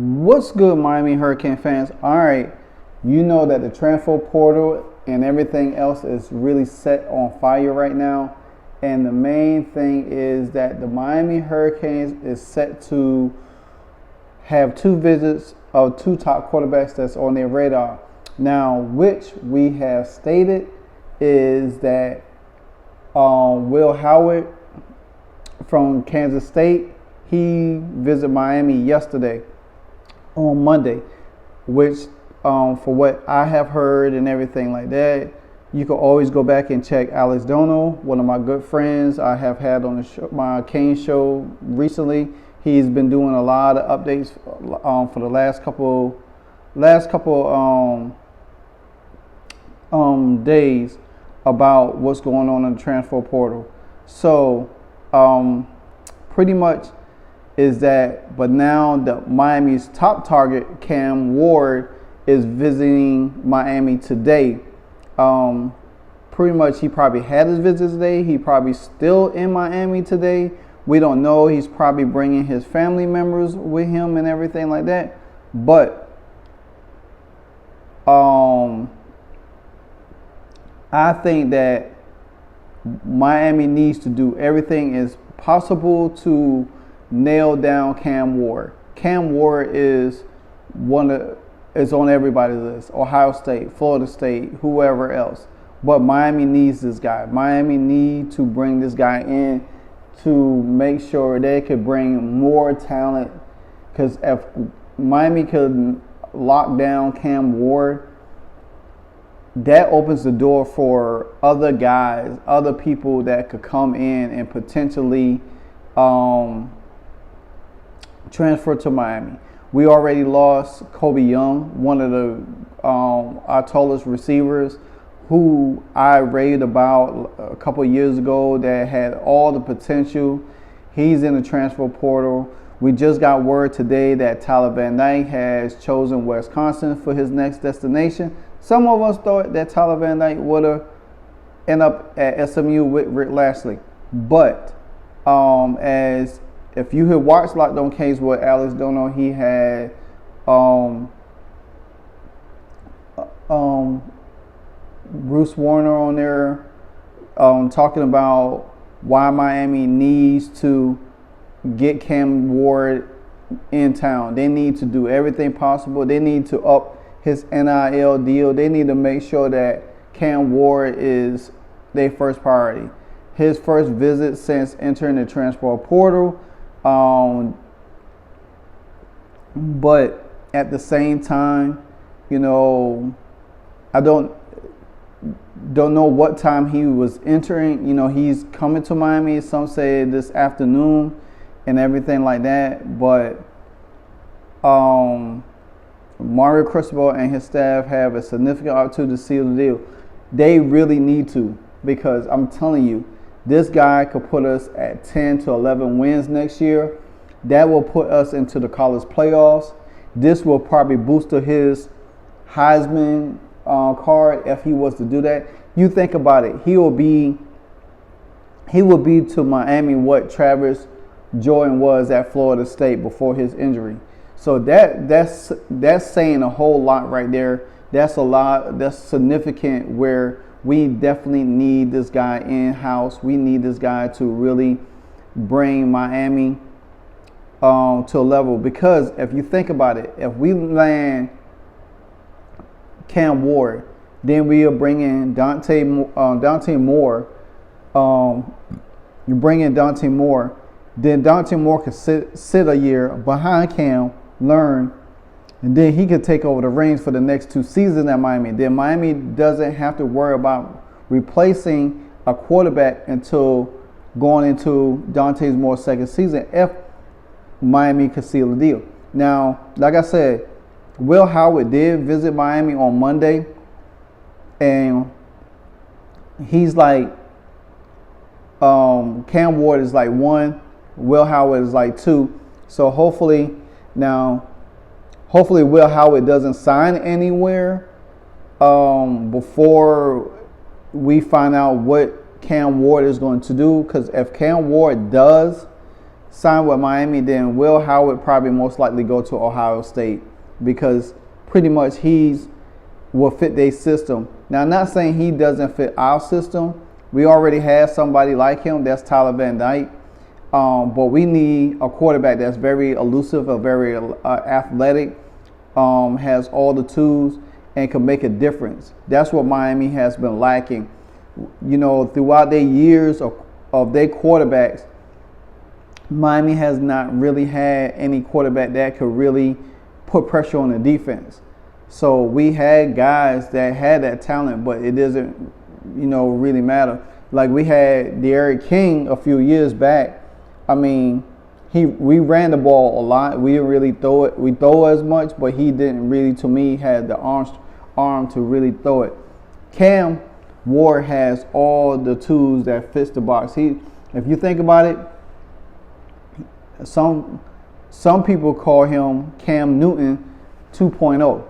What's good, Miami Hurricane fans? All right, you know that the transfer portal and everything else is really set on fire right now. And the main thing is that the Miami Hurricanes is set to have two visits of two top quarterbacks that's on their radar. Now, which we have stated is that Will Howard from Kansas State, he visited Miami yesterday on Monday, which for what I have heard and everything like that, you can always go back and check Alex Dono, one of my good friends I have had on the show, my Kane show recently. He's been doing a lot of updates for the last couple days about what's going on in the transfer portal. So pretty much is that, but now the Miami's top target, Cam Ward, is visiting Miami today. Pretty much he probably had his visit today. He probably still in Miami today. We don't know. He's probably bringing his family members with him and everything like that. But I think that Miami needs to do everything as possible to nail down Cam Ward. Cam Ward is on everybody's list. Ohio State, Florida State, whoever else. But Miami needs this guy. Miami need to bring this guy in to make sure they could bring more talent. Because if Miami could lock down Cam Ward, that opens the door for other guys, other people that could come in and potentially transfer to Miami. We already lost Kobe Young, one of the our tallest receivers, who I raved about a couple of years ago that had all the potential. He's in the transfer portal. We just got word today that Tyler Van Dyke has chosen Wisconsin for his next destination. Some of us thought that Tyler Van Dyke would have end up at SMU with Rick Lashley. But as if you had watched Locked On Canes with Alex Dono, he had Bruce Warner on there talking about why Miami needs to get Cam Ward in town. They need to do everything possible. They need to up his NIL deal. They need to make sure that Cam Ward is their first priority. His first visit since entering the transfer portal. But at the same time, you know, I don't know what time he was entering. You know, he's coming to Miami. Some say this afternoon and everything like that. But Mario Cristobal and his staff have a significant opportunity to seal the deal. They really need to, because I'm telling you, this guy could put us at 10 to 11 wins next year. That will put us into the college playoffs. This will probably boost his Heisman card if he was to do that. You think about it. He will be to Miami what Travis Jordan was at Florida State before his injury. So that's saying a whole lot right there. That's a lot. That's significant. Where we definitely need this guy in house. We need this guy to really bring Miami to a level. Because if you think about it, if we land Cam Ward, then we are bringing Dante Moore. You bring in Dante Moore, then Dante Moore could sit a year behind Cam, learn, and then he could take over the reins for the next 2 seasons at Miami. Then Miami doesn't have to worry about replacing a quarterback until going into Dante Moore's second season if Miami could seal the deal. Now, like I said, Will Howard did visit Miami on Monday, and he's like, Cam Ward is like 1, Will Howard is like 2. So hopefully Will Howard doesn't sign anywhere before we find out what Cam Ward is going to do. Because if Cam Ward does sign with Miami, then Will Howard probably most likely go to Ohio State because pretty much will fit their system. Now, I'm not saying he doesn't fit our system. We already have somebody like him. That's Tyler Van Dyke. But we need a quarterback that's very elusive, very athletic, has all the tools, and can make a difference. That's what Miami has been lacking. You know, throughout their years of their quarterbacks, Miami has not really had any quarterback that could really put pressure on the defense. So we had guys that had that talent, but it doesn't, really matter. Like we had D'Eriq King a few years back. I mean, we ran the ball a lot. We didn't really throw it. We throw as much, but he didn't really, to me, had the arm to really throw it. Cam Ward has all the tools that fits the box. If you think about it, some people call him Cam Newton 2.0.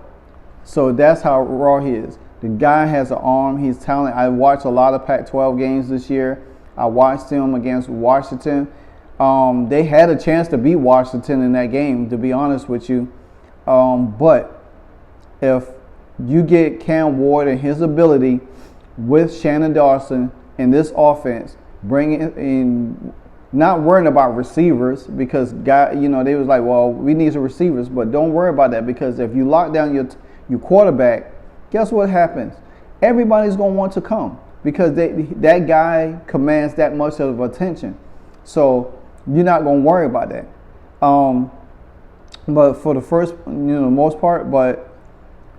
So that's how raw he is. The guy has an arm. He's talented. I watched a lot of Pac-12 games this year. I watched him against Washington. They had a chance to beat Washington in that game, to be honest with you. But if you get Cam Ward and his ability with Shannon Dawson in this offense, bringing in, not worrying about receivers because they was like, well, we need some receivers, but don't worry about that because if you lock down your quarterback, guess what happens? Everybody's gonna want to come because that guy commands that much of attention. So you're not gonna worry about that. But for the first, most part, but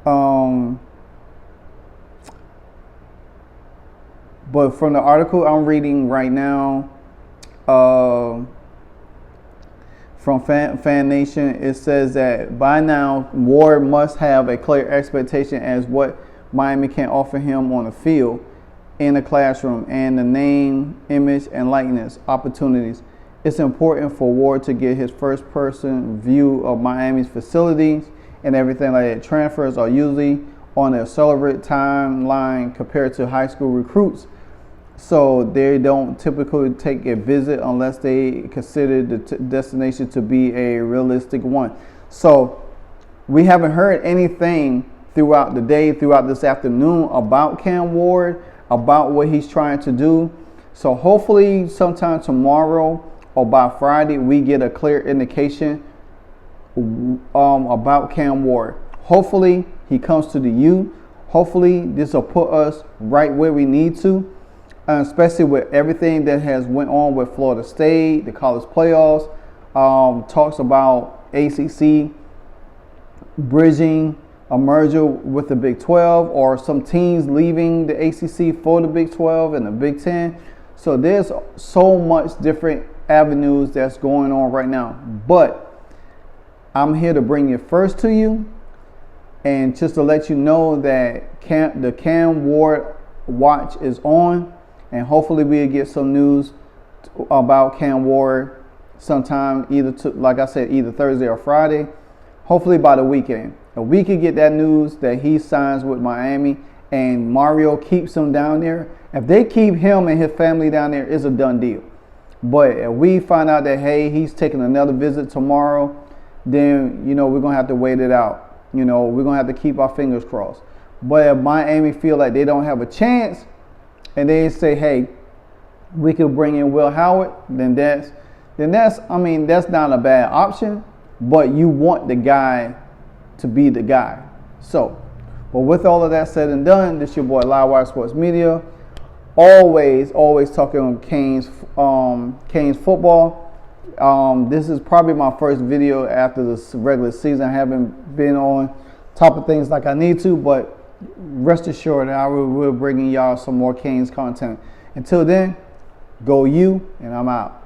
from the article I'm reading right now, from Fan Nation, it says that by now Ward must have a clear expectation as what Miami can offer him on the field, in the classroom, and the name, image, and likeness opportunities. It's important for Ward to get his first-person view of Miami's facilities and everything like that. Transfers are usually on an accelerated timeline compared to high school recruits. So they don't typically take a visit unless they consider the destination to be a realistic one. So we haven't heard anything throughout the day, throughout this afternoon about Cam Ward, about what he's trying to do. So hopefully sometime tomorrow or by Friday we get a clear indication about Cam Ward. Hopefully he comes to the U. Hopefully this will put us right where we need to. Especially with everything that has went on with Florida State, the college playoffs, talks about ACC bridging a merger with the Big 12 or some teams leaving the ACC for the Big 12 and the Big 10. So there's so much different avenues that's going on right now. But I'm here to bring it first to you and just to let you know that the Cam Ward watch is on. And hopefully we'll get some news about Cam Ward sometime, like I said, either Thursday or Friday. Hopefully by the weekend. If we can get that news that he signs with Miami and Mario keeps him down there, if they keep him and his family down there, it's a done deal. But if we find out that, hey, he's taking another visit tomorrow, then, we're going to have to wait it out. We're going to have to keep our fingers crossed. But if Miami feel like they don't have a chance, and they say, hey, we could bring in Will Howard, then that's not a bad option, but you want the guy to be the guy. So, but with all of that said and done, this your boy Livewire Sports Media. Always talking on Canes football. This is probably my first video after the regular season. I haven't been on top of things like I need to, but rest assured that I will bring y'all some more Canes content. Until then, go you, and I'm out.